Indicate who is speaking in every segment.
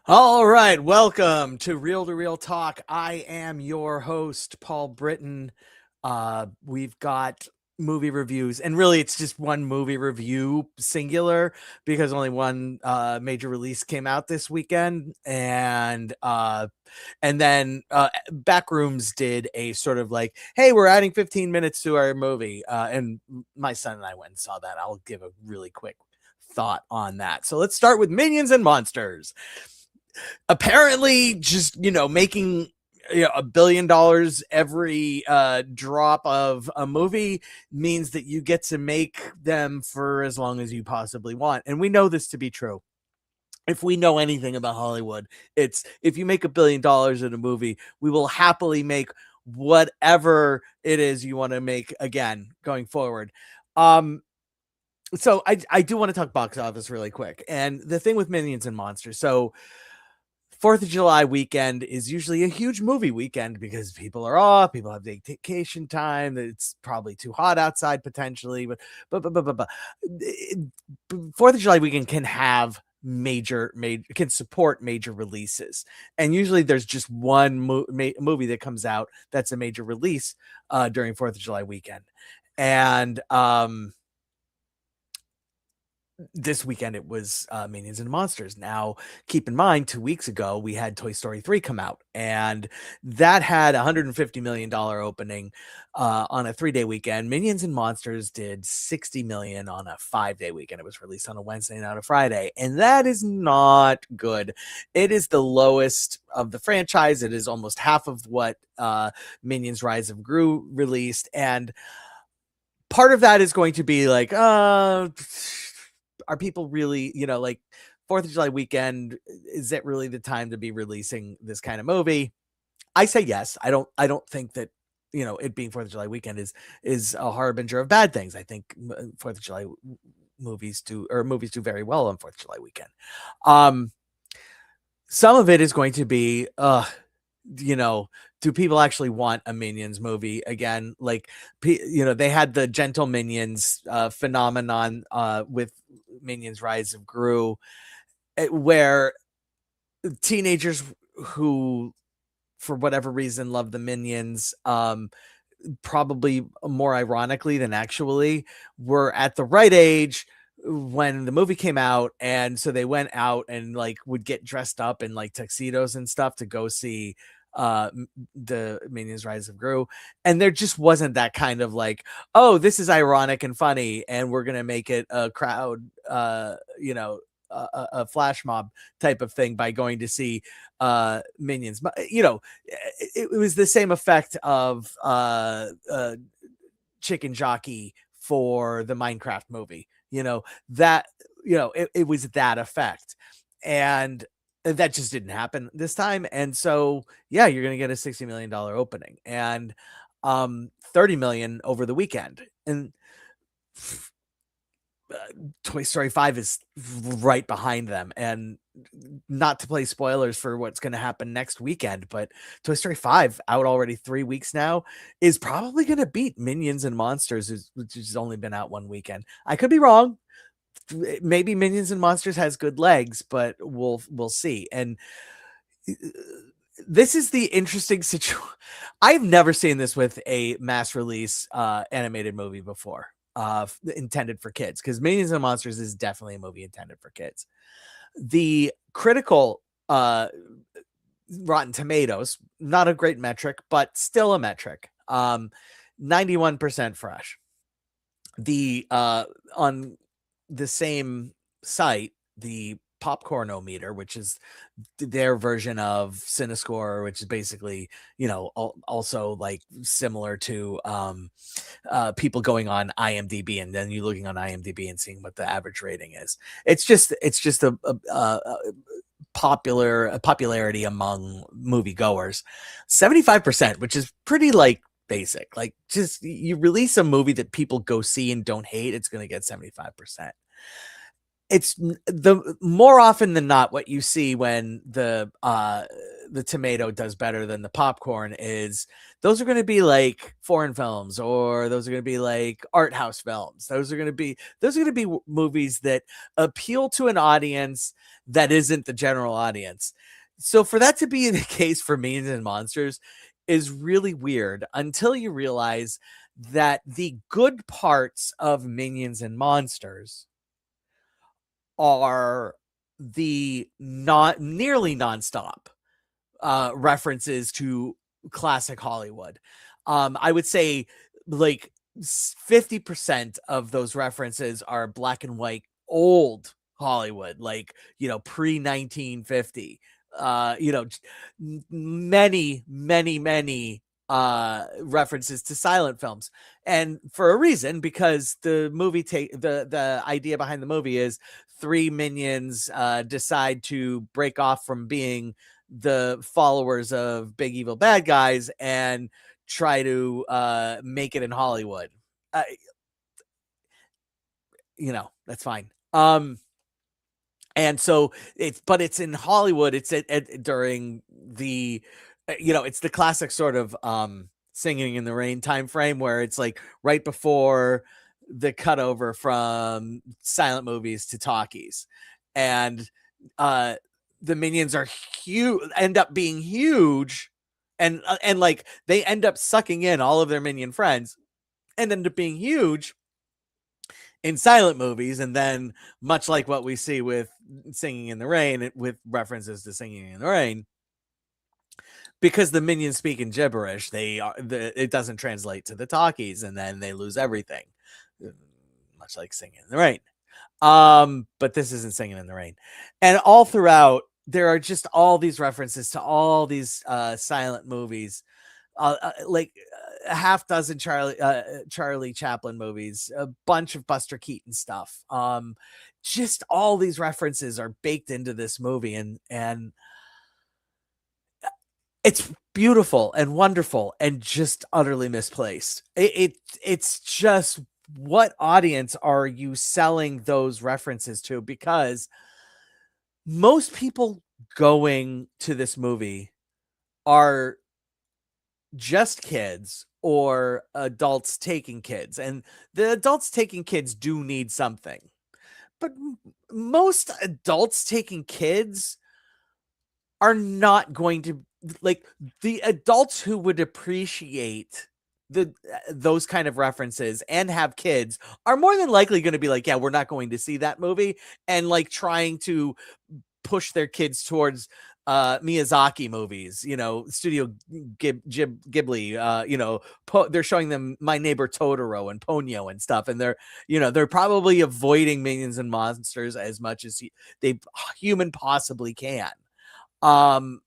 Speaker 1: All right, welcome to Real Talk. I am your host, Paul Britton. We've got movie reviews, and really it's just one movie review, singular, because only one major release came out this weekend, and then Backrooms did a sort of like, hey, we're adding 15 minutes to our movie, and my son and I went and saw that. I'll give a really quick thought on that. So let's start with Minions and Monsters. Apparently just making $1 billion every drop of a movie means that you get to make them for as long as you possibly want, and we know this to be true. If we know anything about Hollywood, it's if you make $1 billion in a movie, we will happily make whatever it is you want to make again going forward. So I do want to talk box office really quick, and the thing with Minions and Monsters. So 4th of July weekend is usually a huge movie weekend because people are off, people have vacation time. It's probably too hot outside potentially, but 4th of July weekend can have major can support major releases, and usually there's just one movie that comes out that's a major release during 4th of July weekend. And this weekend it was Minions and Monsters. Now, keep in mind, 2 weeks ago we had Toy Story 3 come out, and that had $150 million opening on a 3-day weekend. Minions and Monsters did $60 million on a 5-day weekend. It was released on a Wednesday, not a Friday, and that is not good. It is the lowest of the franchise. It is almost half of what Minions Rise of Gru released, and part of that is going to be like, are people really, like 4th of July weekend, is it really the time to be releasing this kind of movie? I say yes. I don't think that, it being 4th of July weekend is a harbinger of bad things. I think 4th of July movies do very well on 4th of July weekend. Some of it is going to be, do people actually want a Minions movie again? Like, they had the Gentle Minions phenomenon with Minions Rise of Gru, where teenagers who, for whatever reason, love the Minions, probably more ironically than actually, were at the right age when the movie came out, and so they went out and like would get dressed up in like tuxedos and stuff to go see the Minions Rise of Gru, and there just wasn't that kind of like, oh, this is ironic and funny and we're gonna make it a crowd a flash mob type of thing by going to see Minions. It was the same effect of Chicken Jockey for the Minecraft movie, it was that effect, and that just didn't happen this time. And so, yeah, you're going to get a $60 million opening and 30 million over the weekend. And Toy Story 5 is right behind them. And not to play spoilers for what's going to happen next weekend, but Toy Story 5, out already 3 weeks now, is probably going to beat Minions and Monsters, which has only been out 1 weekend. I could be wrong. Maybe Minions and Monsters has good legs, but we'll see. And this is the interesting situation. I've never seen this with a mass release animated movie before, intended for kids, because Minions and Monsters is definitely a movie intended for kids. The critical Rotten Tomatoes, not a great metric, but still a metric. 91% fresh. The on the same site, the Popcornometer, which is their version of Cinescore, which is basically, also like similar to people going on IMDb and then you looking on IMDb and seeing what the average rating is. It's just a popularity among moviegoers. 75%, which is pretty like basic. Like, just you release a movie that people go see and don't hate, it's going to get 75%. It's the more often than not what you see when the tomato does better than the popcorn is those are going to be like foreign films, or those are going to be like art house films. Those are going to be movies that appeal to an audience that isn't the general audience. So for that to be the case for Minions and Monsters is really weird until you realize that the good parts of Minions and Monsters are the not nearly nonstop references to classic Hollywood. I would say like 50% of those references are black and white old Hollywood, like, pre 1950. Many, many, many references to silent films, and for a reason, because the idea behind the movie is three minions decide to break off from being the followers of big evil bad guys and try to make it in Hollywood. Uh, that's fine. And so it's in Hollywood. It's during the, it's the classic sort of Singing in the Rain time frame where it's like right before the cutover from silent movies to talkies, and uh, the minions are huge, end up being huge, and like they end up sucking in all of their minion friends and end up being huge in silent movies, and then much like what we see with Singing in the Rain, with references to Singing in the Rain, because the minions speak in gibberish, it doesn't translate to the talkies, and then they lose everything, much like Singing in the Rain. But this isn't Singing in the Rain, and all throughout there are just all these references to all these silent movies, like a half dozen Charlie Chaplin movies, a bunch of Buster Keaton stuff. Just all these references are baked into this movie, and it's beautiful and wonderful and just utterly misplaced. It's just, what audience are you selling those references to? Because most people going to this movie are just kids or adults taking kids, and the adults taking kids do need something, but most adults taking kids are not going to, like, the adults who would appreciate those kind of references and have kids are more than likely going to be like, yeah, we're not going to see that movie, and like trying to push their kids towards Miyazaki movies, Studio Ghibli, they're showing them My Neighbor Totoro and Ponyo and stuff, and they're probably avoiding Minions and Monsters as much as they human possibly can. Um,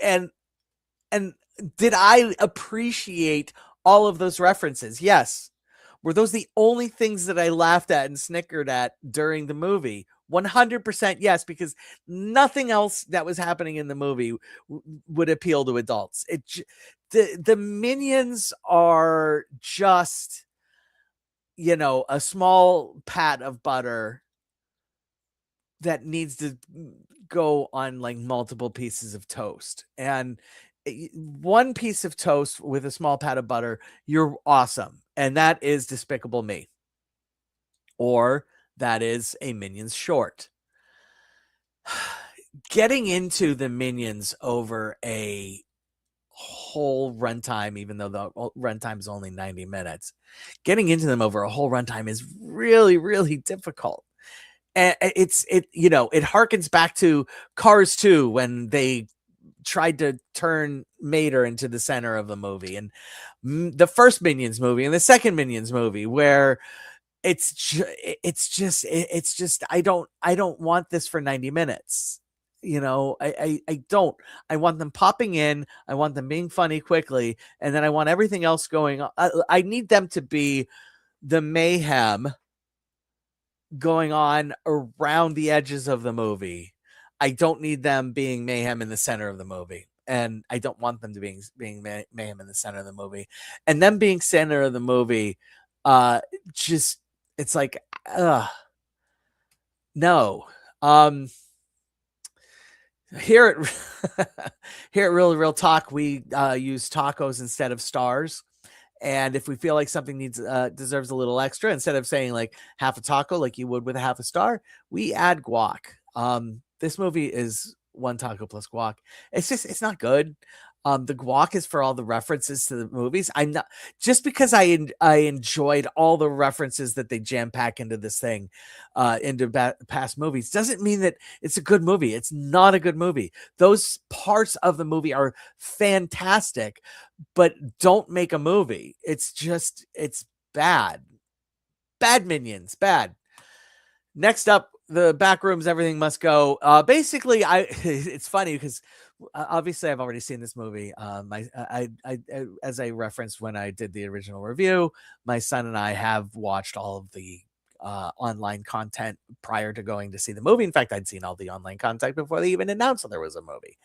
Speaker 1: and and did I appreciate all of those references? Yes. Were those the only things that I laughed at and snickered at during the movie? 100% yes, because nothing else that was happening in the movie would appeal to adults. The minions are just, a small pat of butter that needs to go on like multiple pieces of toast. And one piece of toast with a small pat of butter, you're awesome. And that is Despicable Me. Or that is a Minions short. Getting into the Minions over a whole runtime, even though the runtime is only 90 minutes, getting into them over a whole runtime is really, really difficult. And it harkens back to Cars 2 when they tried to turn Mater into the center of the movie, and the first Minions movie and the second Minions movie, where it's just I don't want this for 90 minutes. I don't. I want them popping in, I want them being funny quickly, and then I want everything else going on. I need them to be the mayhem going on around the edges of the movie. I don't need them being mayhem in the center of the movie. And I don't want them to being mayhem in the center of the movie. And them being center of the movie, just, it's like, No. Um, here at here at Real Talk, we use tacos instead of stars. And if we feel like something deserves a little extra, instead of saying like half a taco like you would with a half a star, we add guac. This movie is one taco plus guac. It's not good. The guac is for all the references to the movies. I'm not just because I enjoyed all the references that they jam pack into this thing, into past movies, doesn't mean that it's a good movie. It's not a good movie. Those parts of the movie are fantastic, but don't make a movie. It's bad. Bad Minions, bad. Next up, the Backrooms, Everything Must Go. Basically, it's funny because obviously I've already seen this movie. As I referenced when I did the original review, my son and I have watched all of the online content prior to going to see the movie. In fact, I'd seen all the online content before they even announced that there was a movie.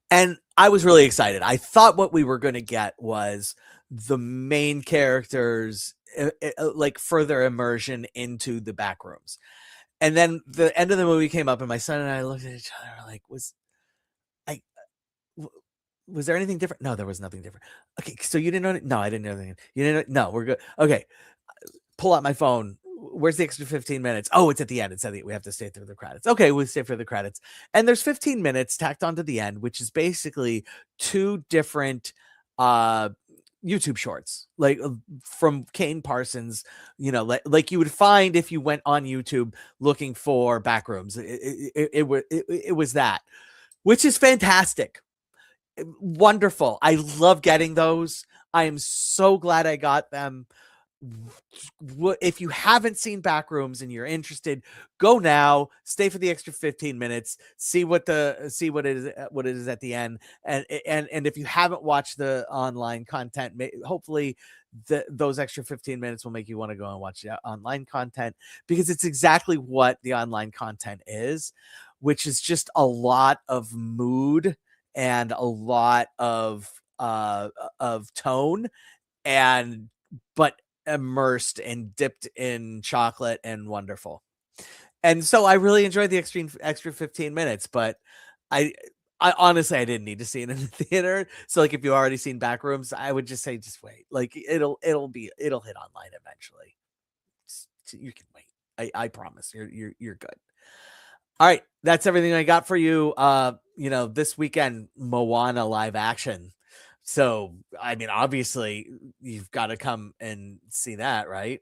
Speaker 1: And I was really excited. I thought what we were going to get was the main characters, like further immersion into the back rooms. And then the end of the movie came up, and my son and I looked at each other like, I was there anything different? No, there was nothing different. Okay, so you didn't know? No, I didn't know anything. You didn't know? No, we're good. Okay, pull out my phone. Where's the extra 15 minutes? Oh, it's at the end. It's at the, we have to stay through the credits. Okay, we'll stay for the credits. And there's 15 minutes tacked onto the end, which is basically two different uh YouTube shorts, like from Kane Parsons, like you would find if you went on YouTube looking for Backrooms. It was that, which is fantastic. Wonderful. I love getting those. I am so glad I got them. If you haven't seen Backrooms and you're interested, go now. Stay for the extra 15 minutes. See what it is at the end. And if you haven't watched the online content, hopefully those extra 15 minutes will make you want to go and watch the online content, because it's exactly what the online content is, which is just a lot of mood and a lot of tone, and but immersed and dipped in chocolate and wonderful. And so I really enjoyed the extra 15 minutes, but I I honestly I didn't need to see it in the theater. So like if you already seen Backrooms, I would just say just wait. Like it'll hit online eventually. You can wait. I promise. You're good. All right, that's everything I got for you. This weekend, Moana live action. So, I mean, obviously, you've got to come and see that, right?